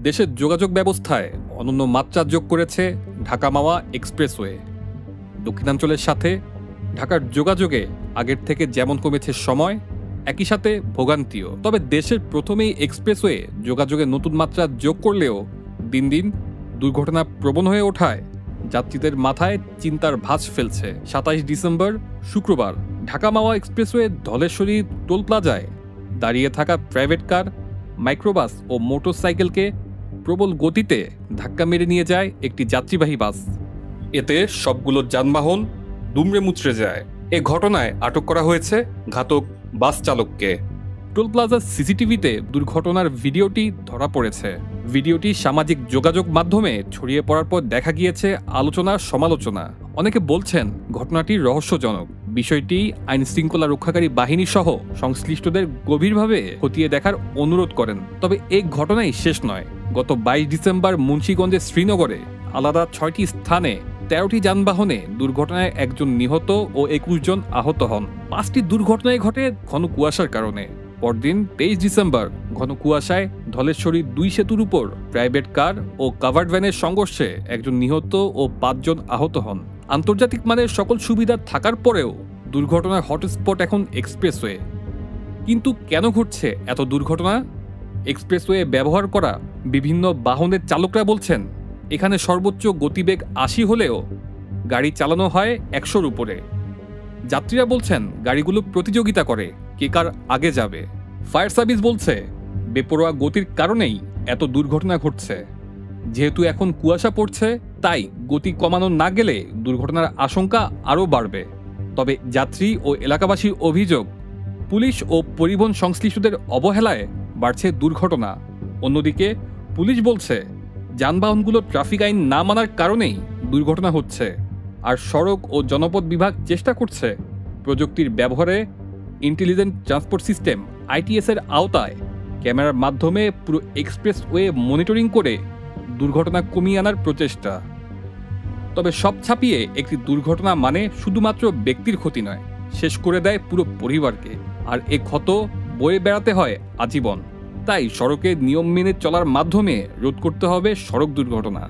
দেশের যোগাযোগ ব্যবস্থায় অনন্য মাত্রা যোগ করেছে ঢাকা মাওয়া এক্সপ্রেসওয়ে। দক্ষিণাঞ্চলের সাথে ঢাকার যোগাযোগে আগের থেকে যেমন কমেছে সময়, একই সাথে ভোগান্তিও। তবে দেশের প্রথমেই এক্সপ্রেসওয়ে যোগাযোগে নতুন মাত্রা যোগ করলেও দিন দিন দুর্ঘটনা প্রবণ হয়ে ওঠায় যাত্রীদের মাথায় চিন্তার ভাঁজ ফেলছে। ২৭ ডিসেম্বর শুক্রবার ঢাকা মাওয়া এক্সপ্রেসওয়ে ধলেশ্বরী টোল প্লাজায় দাঁড়িয়ে থাকা প্রাইভেট কার, মাইক্রোবাস ও মোটরসাইকেলকে প্রবল গতিতে ধাক্কা মেরে নিয়ে যায় একটি যাত্রীবাহী বাস। এতে সবগুলো যানবাহন দুমড়ে মুচড়ে যায়। এ ঘটনায় আটক করা হয়েছে ঘাতক বাস চালককে। টোল প্লাজার সিসিটিভিতে দুর্ঘটনার ভিডিওটি ধরা পড়েছে। ভিডিওটি সামাজিক যোগাযোগ মাধ্যমে ছড়িয়ে পড়ার পর দেখা গিয়েছে আলোচনা সমালোচনা। অনেকে বলছেন ঘটনাটি রহস্যজনক। বিষয়টি আইন শৃঙ্খলা রক্ষাকারী বাহিনী সহ সংশ্লিষ্টদের গভীরভাবে খতিয়ে দেখার অনুরোধ করেন। তবে এই ঘটনাই শেষ নয়। গত ২২ ডিসেম্বর মুন্সিগঞ্জের শ্রীনগরে আলাদা ৬টি স্থানে ১৩টি যানবাহনে দুর্ঘটনায় একজন নিহত ও ২১ জন আহত হন। ৫টি দুর্ঘটনায় ঘটে ঘন কুয়াশার কারণে। পরদিন ২৩ ডিসেম্বর ঘন কুয়াশায় ধলেশ্বরী ২ সেতুর উপর প্রাইভেট কার ও কাভার্ড ভ্যানের সংঘর্ষে একজন নিহত ও ৫ জন আহত হন। আন্তর্জাতিক মানের সকল সুবিধা থাকার পরেও দুর্ঘটনার হটস্পট এখন এক্সপ্রেসওয়ে। কিন্তু কেন ঘটছে এত দুর্ঘটনা? এক্সপ্রেসওয়ে ব্যবহার করা বিভিন্ন বাহনের চালকরা বলছেন এখানে সর্বোচ্চ গতিবেগ ৮০ হলেও গাড়ি চালানো হয় ১০০-র উপরে। যাত্রীরা বলছেন গাড়িগুলো প্রতিযোগিতা করে কে কার আগে যাবে। ফায়ার সার্ভিস বলছে বেপরোয়া গতির কারণেই এত দুর্ঘটনা ঘটছে। যেহেতু এখন কুয়াশা পড়ছে, তাই গতি কমানো না গেলে দুর্ঘটনার আশঙ্কা আরও বাড়বে। তবে যাত্রী ও এলাকাবাসীর অভিযোগ, পুলিশ ও পরিবহন সংশ্লিষ্টদের অবহেলায় বাড়ছে দুর্ঘটনা। অন্যদিকে পুলিশ বলছে যানবাহনগুলো ট্রাফিক আইন না মানার কারণেই দুর্ঘটনা হচ্ছে। আর সড়ক ও জনপথ বিভাগ চেষ্টা করছে প্রযুক্তির ব্যবহারে ইন্টেলিজেন্ট ট্রান্সপোর্ট সিস্টেম ITS এর আওতায় ক্যামেরার মাধ্যমে পুরো এক্সপ্রেসওয়ে মনিটরিং করে দুর্ঘটনা কমিয়ে আনার প্রচেষ্টা। তবে সব ছাপিয়ে একটি দুর্ঘটনা মানে শুধুমাত্র ব্যক্তির ক্ষতি নয়, শেষ করে দেয় পুরো পরিবারকে। আর এ ক্ষত বয়ে বেড়াতে হয় আজীবন। তাই সড়কে নিয়ম মেনে চলার মাধ্যমে রোধ করতে হবে সড়ক দুর্ঘটনা।